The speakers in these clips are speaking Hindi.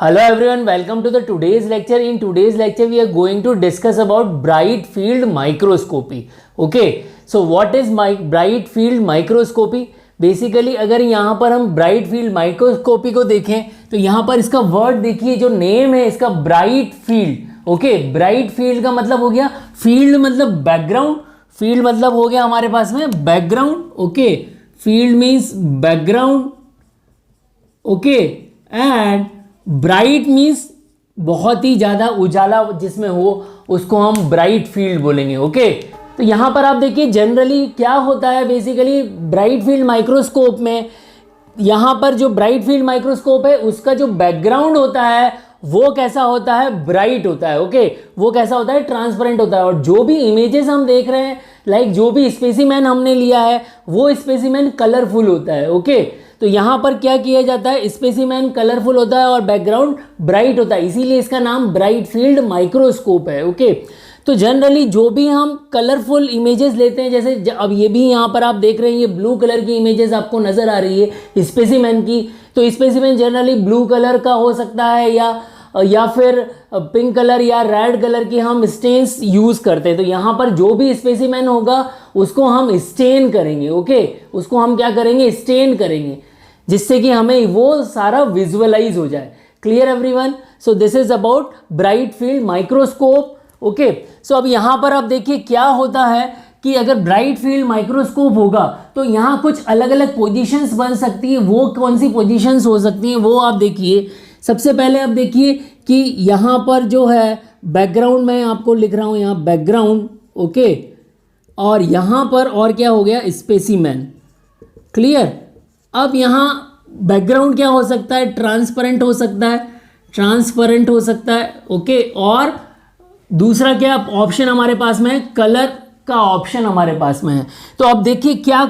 Hello everyone, welcome to the today's lecture. In today's lecture, we are going to discuss about bright field microscopy. Okay, so what is bright field microscopy? Basically अगर यहाँ पर हम ब्राइट फील्ड माइक्रोस्कोपी को देखें तो यहाँ पर इसका वर्ड देखिए, जो नेम है इसका bright field. Okay, bright field का मतलब हो गया, फील्ड मतलब बैकग्राउंड, फील्ड मतलब हो गया हमारे पास में background. Okay, field means background. Okay, and bright means बहुत ही ज़्यादा उजाला जिसमें हो, उसको हम ब्राइट फील्ड बोलेंगे. ओके, तो यहाँ पर आप देखिए जनरली क्या होता है, बेसिकली ब्राइट फील्ड माइक्रोस्कोप में यहाँ पर जो ब्राइट फील्ड माइक्रोस्कोप है उसका जो बैकग्राउंड होता है वो कैसा होता है, ब्राइट होता है. ओके, वो कैसा होता है, ट्रांसपेरेंट होता है. और जो भी इमेजेस हम देख रहे हैं, लाइक जो भी स्पेसिमेन हमने लिया है वो स्पेसिमेन कलरफुल होता है. ओके, तो यहाँ पर क्या किया जाता है, स्पेसिमेन कलरफुल होता है और बैकग्राउंड ब्राइट होता है, इसीलिए इसका नाम ब्राइट फील्ड माइक्रोस्कोप है. ओके, तो जनरली जो भी हम कलरफुल इमेजेस लेते हैं, जैसे अब ये भी यहाँ पर आप देख रहे हैं, ये ब्लू कलर की इमेजेस आपको नज़र आ रही है स्पेसिमेन की. तो स्पेसिमेन जनरली ब्लू कलर का हो सकता है या फिर पिंक कलर या रेड कलर की हम स्टेन्स यूज़ करते हैं. तो यहाँ पर जो भी स्पेसिमेन होगा उसको हम स्टेन करेंगे. ओके, उसको हम क्या करेंगे, स्टेन करेंगे, जिससे कि हमें वो सारा विजुअलाइज हो जाए. Clear everyone? So this is about bright field microscope. Okay, so अब यहाँ पर आप देखिए क्या होता है कि अगर ब्राइट फील्ड माइक्रोस्कोप होगा तो यहाँ कुछ अलग अलग पोजीशंस बन सकती है. वो कौन सी पोजीशंस हो सकती हैं वो आप देखिए. सबसे पहले आप देखिए कि यहाँ पर जो है बैकग्राउंड, मैं आपको लिख रहा हूँ यहाँ बैकग्राउंड. ओके, और यहाँ पर और क्या हो गया, स्पेसिमेन. क्लियर? अब यहाँ बैकग्राउंड क्या हो सकता है, ट्रांसपेरेंट हो सकता है, ट्रांसपेरेंट हो सकता है. ओके, और दूसरा क्या ऑप्शन हमारे पास में है, कलर का ऑप्शन हमारे पास में है. तो अब देखिए क्या,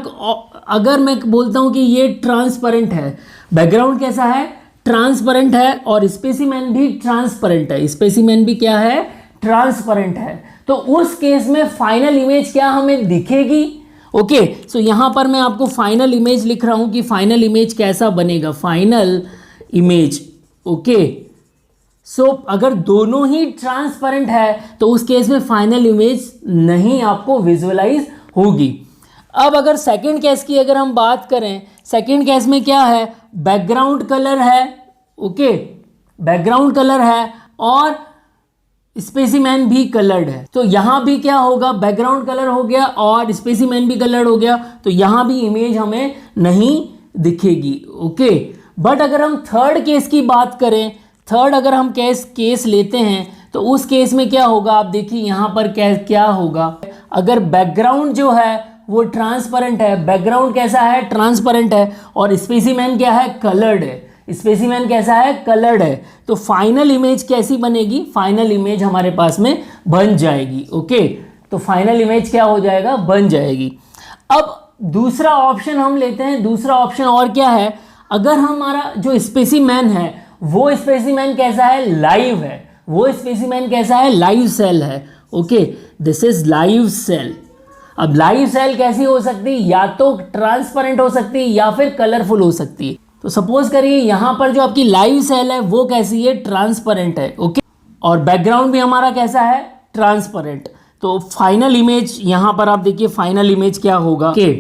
अगर मैं बोलता हूँ कि ये ट्रांसपेरेंट है, बैकग्राउंड कैसा है, ट्रांसपेरेंट है, और स्पेसिमेन भी ट्रांसपेरेंट है, स्पेसिमेन भी क्या है, ट्रांसपेरेंट है, तो उस केस में फाइनल इमेज क्या हमें दिखेगी. ओके, सो यहाँ पर मैं आपको फाइनल इमेज लिख रहा हूँ कि फाइनल इमेज कैसा बनेगा, फाइनल इमेज. ओके, सो अगर दोनों ही ट्रांसपेरेंट है तो उस केस में फाइनल इमेज नहीं आपको विजुअलाइज होगी. अब अगर सेकंड केस की अगर हम बात करें, सेकंड केस में क्या है, बैकग्राउंड कलर है. ओके, बैकग्राउंड कलर है और स्पेसिमेन भी कलर्ड है. तो यहाँ भी क्या होगा, बैकग्राउंड कलर हो गया और स्पेसिमेन भी कलर्ड हो गया, तो यहाँ भी इमेज हमें नहीं दिखेगी. ओके, बट अगर हम थर्ड केस की बात करें, थर्ड अगर हम केस लेते हैं तो उस केस में क्या होगा, आप देखिए यहाँ पर क्या होगा, अगर बैकग्राउंड जो है वो ट्रांसपेरेंट है, बैकग्राउंड कैसा है, ट्रांसपेरेंट है, और स्पेसिमेन क्या है, कलर्ड है, स्पेसिमेन कैसा है, कलर्ड है, तो फाइनल इमेज कैसी बनेगी, फाइनल इमेज हमारे पास में बन जाएगी. ओके, तो फाइनल इमेज क्या हो जाएगा, बन जाएगी. अब दूसरा ऑप्शन हम लेते हैं, दूसरा ऑप्शन और क्या है, अगर हमारा जो स्पेसिमेन है वो स्पेसिमेन कैसा है, लाइव है, वो स्पेसिमेन कैसा है, लाइव सेल है. Okay, this is live cell. अब लाइव सेल कैसी हो सकती है, या तो ट्रांसपेरेंट हो सकती है या फिर कलरफुल हो सकती है. तो सपोज करिए यहाँ पर जो आपकी लाइव सेल है वो कैसी है, ट्रांसपेरेंट है. ओके, और बैकग्राउंड भी हमारा कैसा है, ट्रांसपेरेंट. तो फाइनल इमेज यहाँ पर आप देखिए, फाइनल इमेज क्या होगा. ओके,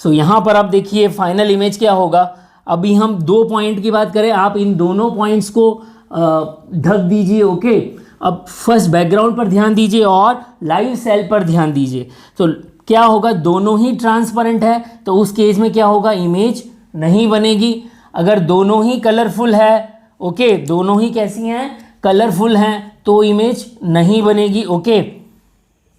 सो यहाँ पर आप देखिए फाइनल इमेज क्या होगा. अभी हम 2 पॉइंट की बात करें, आप इन दोनों पॉइंट्स को ढक दीजिए. ओके, अब फर्स्ट बैकग्राउंड पर ध्यान दीजिए और लाइव सेल पर ध्यान दीजिए. तो क्या होगा, दोनों ही ट्रांसपेरेंट है तो उस केस में क्या होगा, इमेज नहीं बनेगी. अगर दोनों ही कलरफुल है, ओके, दोनों ही कैसी हैं, कलरफुल हैं, तो इमेज नहीं बनेगी. ओके,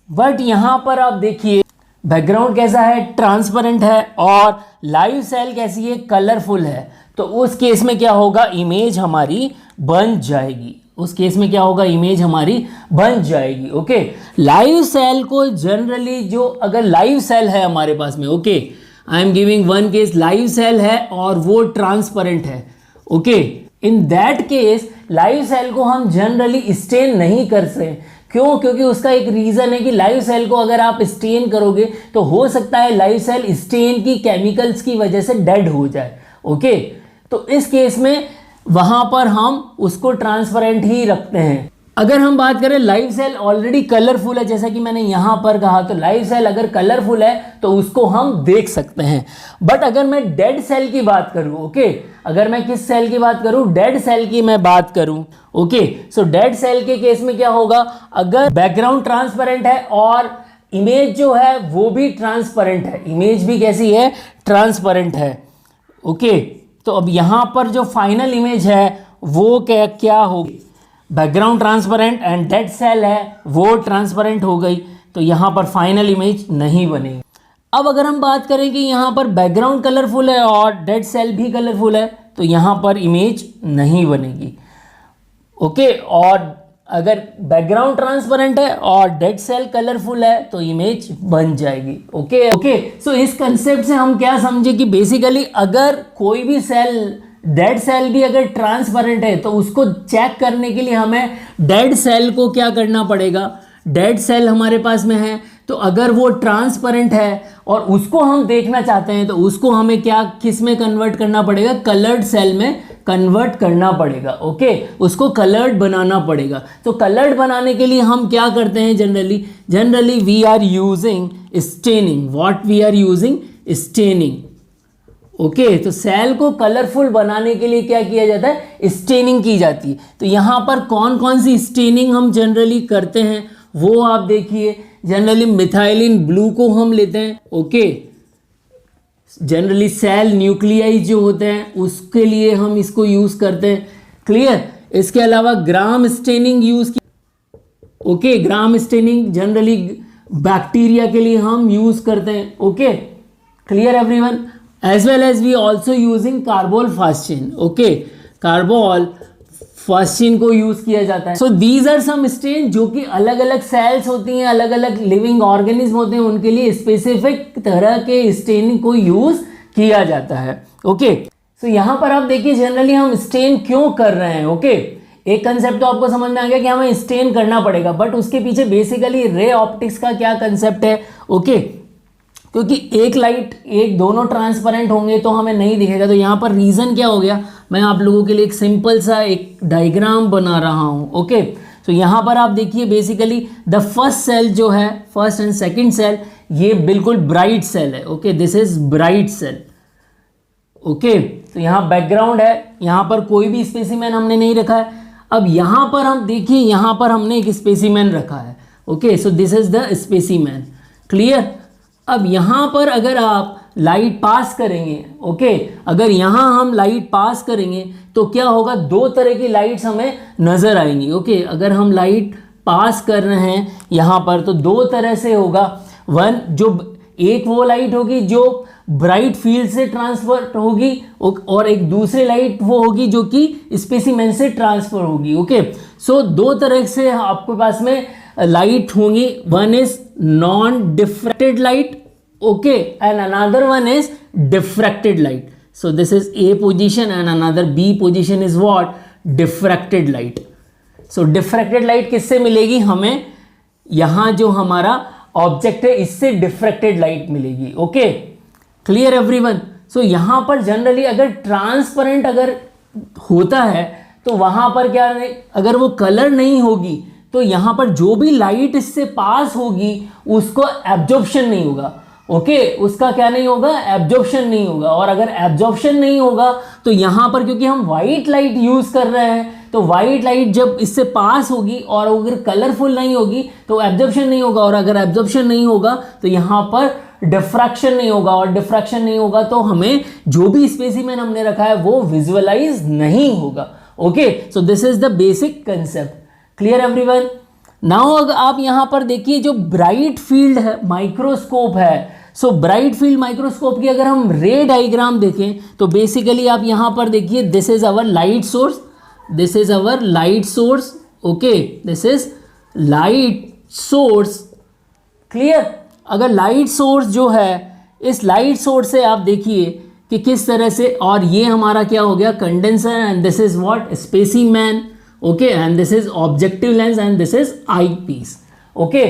बट यहाँ पर आप देखिए बैकग्राउंड कैसा है, ट्रांसपेरेंट है, और लाइव सेल कैसी है, कलरफुल है, तो उस केस में क्या होगा, इमेज हमारी बन जाएगी. उस केस में क्या होगा, इमेज हमारी बन जाएगी. ओके, लाइव सेल को जनरली जो, अगर लाइव सेल है हमारे पास में, okay, I am giving one case, live cell है और वो ट्रांसपेरेंट है. Okay, in that case live cell को हम जनरली स्टेन नहीं कर सकते. क्यों? क्योंकि उसका एक रीज़न है कि लाइव सेल को अगर आप स्टेन करोगे तो हो सकता है लाइव सेल स्टेन की केमिकल्स की वजह से डेड हो जाए. ओके, तो इस केस में वहां पर हम उसको ट्रांसपेरेंट ही रखते हैं। अगर हम बात करें लाइव सेल ऑलरेडी कलरफुल है, जैसा कि मैंने यहां पर कहा, तो लाइव सेल अगर कलरफुल है तो उसको हम देख सकते हैं। बट अगर मैं डेड सेल की बात करूं, ओके, अगर मैं किस सेल की बात करूं, डेड सेल की मैं बात करूं, ओके, सो डेड सेल के केस में क्या होगा, अगर बैकग्राउंड ट्रांसपेरेंट है और इमेज जो है वो भी ट्रांसपेरेंट है, इमेज भी कैसी है, ट्रांसपेरेंट है, ओके, तो अब यहां पर जो फाइनल इमेज है वो क्या होगी, background transparent and dead cell है वो ट्रांसपेरेंट हो गई, तो यहाँ पर फाइनल इमेज नहीं बनेगी। अब अगर हम बात करें कि यहाँ पर बैकग्राउंड कलरफुल है और डेड सेल भी कलरफुल है, तो यहाँ पर इमेज नहीं बनेगी, ओके, और अगर बैकग्राउंड ट्रांसपेरेंट है और डेड सेल कलरफुल है तो इमेज बन जाएगी, ओके ओके। सो इस कंसेप्ट से हम क्या समझे कि बेसिकली अगर कोई भी सेल, डेड सेल भी अगर ट्रांसपेरेंट है तो उसको चेक करने के लिए हमें डेड सेल को क्या करना पड़ेगा, डेड सेल हमारे पास में है तो अगर वो ट्रांसपेरेंट है और उसको हम देखना चाहते हैं तो उसको हमें क्या, किस में कन्वर्ट करना पड़ेगा, कलर्ड सेल में कन्वर्ट करना पड़ेगा, ओके, उसको कलर्ड बनाना पड़ेगा। तो कलर्ड बनाने के लिए हम क्या करते हैं, generally we are using staining, what we are using, staining, okay, तो सेल को कलरफुल बनाने के लिए क्या किया जाता है, स्टेनिंग की जाती है। तो यहाँ पर कौन कौन सी स्टेनिंग हम जनरली करते हैं वो आप देखिए, जनरली मिथाइलिन ब्लू को हम लेते हैं, ओके, जनरली सेल न्यूक्लियाई जो होते हैं उसके लिए हम इसको यूज करते हैं, क्लियर। इसके अलावा ग्राम स्टेनिंग यूज की, okay, gram staining generally bacteria के लिए हम यूज करते हैं, okay, clear everyone. As well as we also using carbol fuchsin, okay, carbol fuchsin को यूज किया जाता है। So these are some stain जो कि अलग अलग सेल्स होती हैं, अलग अलग लिविंग ऑर्गेनिज्म होते हैं, उनके लिए स्पेसिफिक तरह के स्टेन को यूज किया जाता है, ओके। सो यहाँ पर आप देखिए जनरली हम स्टेन क्यों कर रहे हैं, ओके, एक कंसेप्ट तो आपको समझ में आ गया कि हमें स्टेन करना पड़ेगा, बट उसके पीछे बेसिकली रे ऑप्टिक्स का क्या कंसेप्ट है, ओके, क्योंकि एक लाइट, एक दोनों ट्रांसपेरेंट होंगे तो हमें नहीं दिखेगा। तो यहाँ पर रीज़न क्या हो गया, मैं आप लोगों के लिए एक सिंपल सा एक डायग्राम बना रहा हूँ, ओके। तो यहाँ पर आप देखिए बेसिकली द फर्स्ट सेल जो है, फर्स्ट एंड सेकंड सेल, ये बिल्कुल ब्राइट सेल है, okay, this is bright cell, okay. तो यहाँ बैकग्राउंड है, यहाँ पर कोई भी स्पेसिमेन हमने नहीं रखा है। अब यहाँ पर हम देखिए, यहाँ पर हमने एक स्पेसिमेन रखा है, okay, so this is the specimen, clear. अब यहाँ पर अगर आप लाइट पास करेंगे, ओके, अगर यहाँ हम लाइट पास करेंगे तो क्या होगा, दो तरह की लाइट्स हमें नज़र आएंगी, ओके, अगर हम लाइट पास कर रहे हैं यहाँ पर तो दो तरह से होगा, वन, जो एक वो लाइट होगी जो ब्राइट फील्ड से ट्रांसफर होगी और एक दूसरी लाइट वो होगी जो कि स्पेसिमेन से ट्रांसफर होगी, ओके। सो दो तरह से आपके पास में लाइट होंगी, one is non diffracted light, okay, and another one is diffracted light. So this is A position and another B position is what, diffracted light. So diffracted light किससे मिलेगी हमें, यहाँ जो हमारा ऑब्जेक्ट है इससे डिफ्रैक्टेड लाइट मिलेगी, ओके, क्लियर एवरीवन। सो यहाँ पर जनरली अगर ट्रांसपेरेंट अगर होता है तो वहाँ पर क्या, अगर वो कलर नहीं होगी तो यहाँ पर जो भी लाइट इससे पास होगी उसको एब्जॉर्प्शन नहीं होगा, ओके, उसका क्या नहीं होगा, एब्जॉर्प्शन नहीं होगा। और अगर एब्जॉर्प्शन नहीं होगा तो यहाँ पर क्योंकि हम वाइट लाइट यूज कर रहे हैं तो वाइट लाइट जब इससे पास होगी और अगर कलरफुल नहीं होगी तो एब्जॉर्प्शन नहीं होगा, और अगर एब्जॉर्प्शन नहीं होगा तो यहाँ पर डिफ्रैक्शन नहीं होगा, और डिफ्रैक्शन नहीं होगा तो हमें जो भी स्पेसिमेन हमने रखा है वो विजुअलाइज नहीं होगा, okay. So this is the basic concept, clear everyone. Now अगर आप यहाँ पर देखिए जो ब्राइट फील्ड है माइक्रोस्कोप है, सो ब्राइट फील्ड माइक्रोस्कोप की अगर हम रे डायग्राम देखें तो बेसिकली आप यहाँ पर देखिए, this is our light source, this is our light source, okay, this is light source, clear. अगर लाइट सोर्स जो है, इस लाइट सोर्स से आप देखिए कि किस तरह से, और ये हमारा क्या हो गया, condenser, and this is what, specimen, okay, and this is objective lens and this is eyepiece, okay.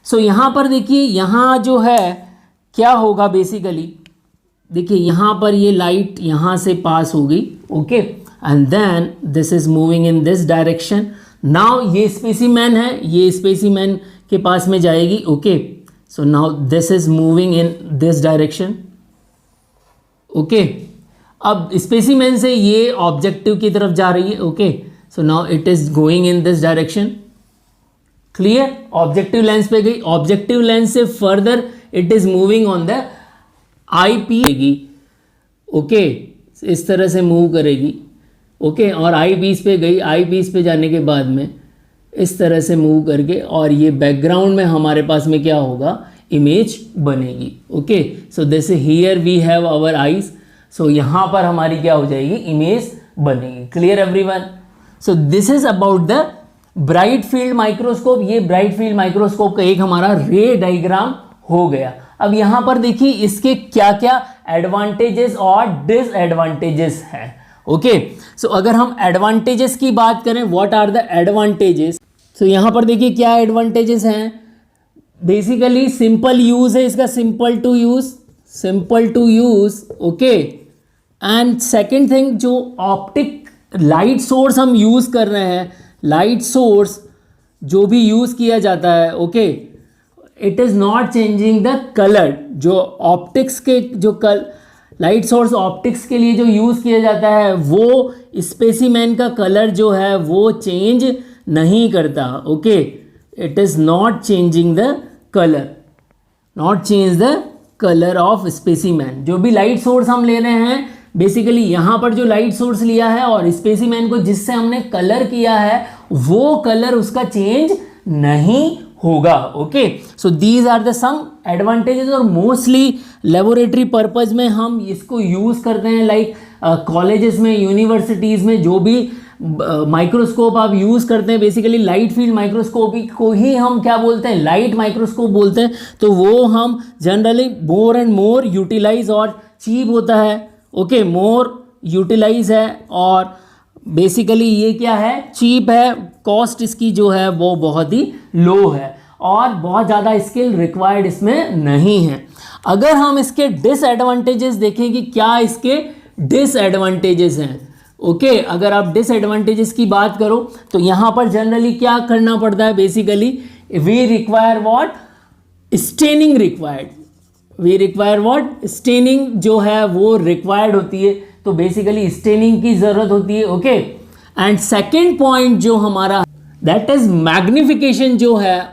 So यहाँ पर देखिए, यहाँ जो है क्या होगा बेसिकली, देखिए यहाँ पर ये लाइट यहाँ से पास हो गई, okay, and then this is moving in this direction. Now ये स्पेसिमेन है, ये स्पेसिमेन के पास में जाएगी. Okay, so now this is moving in this direction. Okay, अब स्पेसिमेन से ये ऑब्जेक्टिव की तरफ जा रही है. Okay, so now it is going in this direction. Clear? Objective lens पे गई, ऑब्जेक्टिव लेंस से further it is moving on the eyepiece. Okay, इस तरह से मूव करेगी. ओके, और आई पीस पे गई, आई पीस पे जाने के बाद में इस तरह से मूव करके, और ये बैकग्राउंड में हमारे पास में क्या होगा, इमेज बनेगी. Okay, so this here we have our eyes. So यहाँ पर हमारी क्या हो जाएगी, इमेज बनेगी. Clear everyone? So this is about the bright field microscope. ये ब्राइट फील्ड माइक्रोस्कोप का एक हमारा रे डायग्राम हो गया. अब यहाँ पर देखिए इसके क्या क्या एडवांटेजेस और डिसएडवांटेजेस हैं. ओके, सो अगर हम एडवांटेजेस की बात करें, व्हाट आर द एडवांटेजेस. सो यहाँ पर देखिए क्या एडवांटेजेस हैं. बेसिकली सिंपल यूज है इसका, simple to use. Okay, and second thing, जो ऑप्टिक लाइट सोर्स हम यूज कर रहे हैं, लाइट सोर्स जो भी यूज किया जाता है, okay, it is not changing the colour. जो ऑप्टिक्स के जो लाइट सोर्स ऑप्टिक्स के लिए जो यूज किया जाता है, वो स्पेसिमेन का कलर जो है वो चेंज नहीं करता. Okay, it is not changing the colour, not change the colour of specimen. जो भी लाइट सोर्स हम ले रहे हैं, बेसिकली यहाँ पर जो लाइट सोर्स लिया है और स्पेसिमेन को जिससे हमने कलर किया है, वो कलर उसका चेंज नहीं होगा. Okay, so these are the some advantages. और मोस्टली लेबोरेटरी पर्पज में हम इसको यूज करते हैं, लाइक कॉलेजेस में, यूनिवर्सिटीज़ में जो भी माइक्रोस्कोप आप यूज़ करते हैं, बेसिकली लाइट फील्ड माइक्रोस्कोप को ही हम क्या बोलते हैं, लाइट माइक्रोस्कोप बोलते हैं. तो वो हम generally more and more utilise और चीप होता है. ओके, मोर यूटिलाइज है और बेसिकली ये क्या है, चीप है. कॉस्ट इसकी जो है वो बहुत ही लो है और बहुत ज़्यादा स्किल रिक्वायर्ड इसमें नहीं है. अगर हम इसके डिसएडवांटेजेस देखें कि क्या इसके डिसएडवांटेजेस हैं. ओके, अगर आप डिसएडवांटेजेस की बात करो तो यहाँ पर जनरली क्या करना पड़ता है, basically we require what, staining required. We require what, staining जो है वो रिक्वायर्ड होती है. तो बेसिकली स्टेनिंग की ज़रूरत होती है. ओके, एंड सेकेंड पॉइंट जो हमारा, दैट इज मैग्निफिकेशन. जो है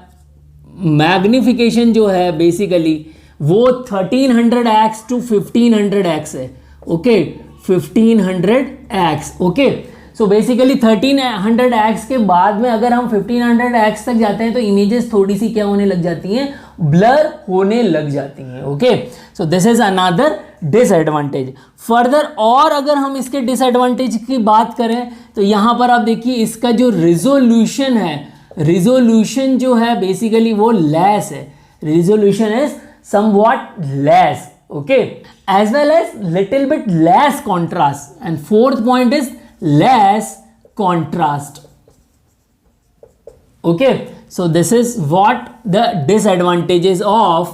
मैग्निफिकेशन जो है बेसिकली वो 1300x to 1500x है. Okay, 1500x. Okay, so basically 1300x के बाद में अगर हम 1500x तक जाते हैं तो इमेजेस थोड़ी सी क्या होने लग जाती हैं, ब्लर होने लग जाती हैं. Okay, so this is another disadvantage. Further और अगर हम इसके डिसएडवांटेज की बात करें तो यहाँ पर आप देखिए इसका जो रिजोल्यूशन है, रिजोल्यूशन जो है बेसिकली वो लेस है. Resolution is somewhat less. Okay, as well as little bit less contrast. And fourth point is less contrast. Okay, so this is what the disadvantages of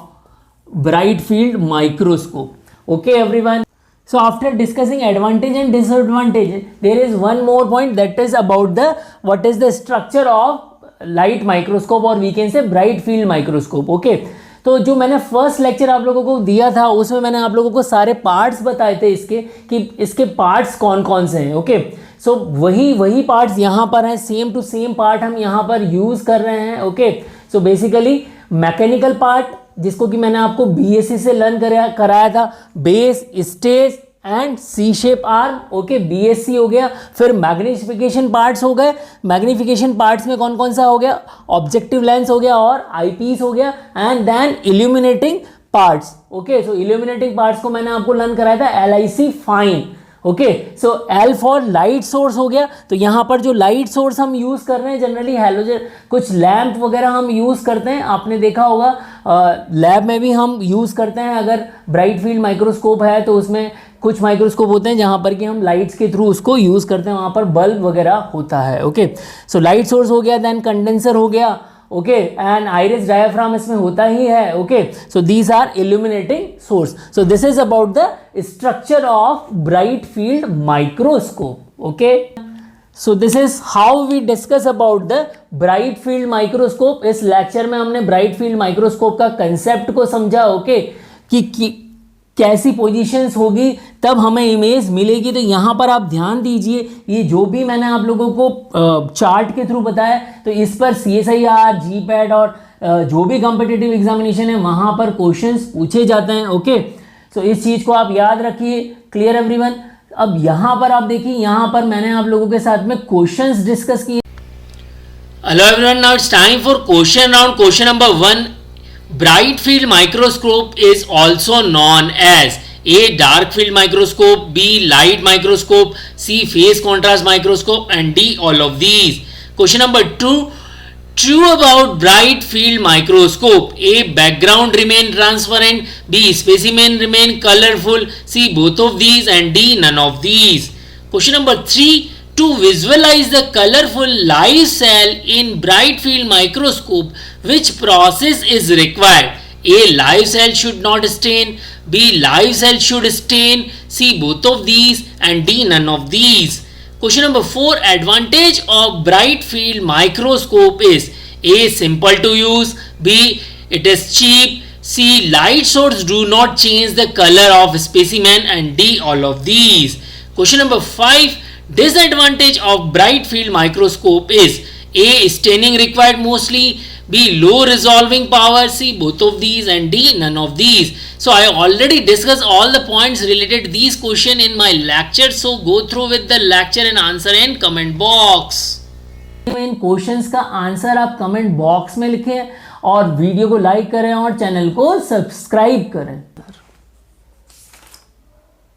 bright field microscope. Okay everyone, so after discussing advantage and disadvantage, there is one more point, that is about the what is the structure of light microscope, or we can say bright field microscope. Okay, तो जो मैंने फर्स्ट लेक्चर आप लोगों को दिया था उसमें मैंने आप लोगों को सारे पार्ट्स बताए थे इसके, कि इसके पार्ट्स कौन कौन से हैं. ओके, सो वही पार्ट्स यहाँ पर हैं, सेम टू सेम पार्ट हम यहाँ पर यूज़ कर रहे हैं. Okay, so basically mechanical part जिसको कि मैंने आपको बीएससी से लर्न कराया था, base, stage and C shape arm. Okay, BSC हो गया. फिर मैग्निफिकेशन पार्ट्स हो गए. मैग्निफिकेशन पार्ट्स में कौन कौन सा हो गया, ऑब्जेक्टिव लेंस हो गया और आईपीस हो गया. And then illuminating parts. Okay, so illuminating parts को मैंने आपको लर्न कराया था LIC fine. Okay, so L for light source हो गया. तो यहाँ पर जो लाइट सोर्स हम यूज़ कर रहे हैं जनरली हैलोजन, कुछ लैंप वगैरह हम यूज़ करते हैं, आपने देखा होगा लैब में भी हम यूज़ करते हैं. अगर ब्राइट फील्ड माइक्रोस्कोप है तो उसमें कुछ माइक्रोस्कोप होते हैं जहाँ पर कि हम लाइट्स के थ्रू उसको यूज़ करते हैं, वहाँ पर बल्ब वगैरह होता है. ओके, सो लाइट सोर्स हो गया, देन कंडेंसर हो गया. ओके, एंड आइरिस डायाफ्राम इसमें होता ही है. Okay, so these are illuminating source. So this is about the structure of bright field microscope. Okay, so this is how we discuss about the bright field microscope. इस लेक्चर में हमने ब्राइट फील्ड माइक्रोस्कोप का कंसेप्ट को समझा, ओके, कि कैसी पोजीशंस होगी तब हमें इमेज मिलेगी। तो यहाँ पर आप ध्यान दीजिए, ये जो भी मैंने आप लोगों को चार्ट के थ्रू बताया, तो इस पर CSIR, GPAT और जो भी कॉम्पिटिटिव एग्जामिनेशन है वहाँ पर क्वेश्चंस पूछे जाते हैं। ओके, सो इस चीज़ को आप याद रखिए। Clear everyone? अब यहाँ पर आप देखिए, यहाँ पर मैंने आप लोगों के साथ में क्वेश्चंस डिस्कस किए। Hello everyone, now it's time for question round. Question number 1. Bright field microscope is also known as A. Dark field microscope, B. Light microscope, C. Phase contrast microscope, and D. All of these. Question number 2. True about bright field microscope. A. Background remain transparent, B. Specimen remain colorful, C. Both of these, and D. None of these. Question number 3. To visualize the colorful live cell in bright field microscope, which process is required? A. Live cell should not stain, B. Live cell should stain, C. Both of these, and D. None of these. Question number 4. Advantage of bright field microscope is A. Simple to use, B. It is cheap, C. Light source do not change the color of specimen, and D. All of these. Question number 5. Disadvantage of bright field microscope is A. Staining required mostly, B. Low resolving power, C. Both of these, and D. None of these. So I already discussed all the points related to these questions in my lecture. So go through with the lecture and answer in comment box. In questions का आंसर आप कमेंट बॉक्स में लिखें और वीडियो को लाइक करें और चैनल को सब्सक्राइब करें।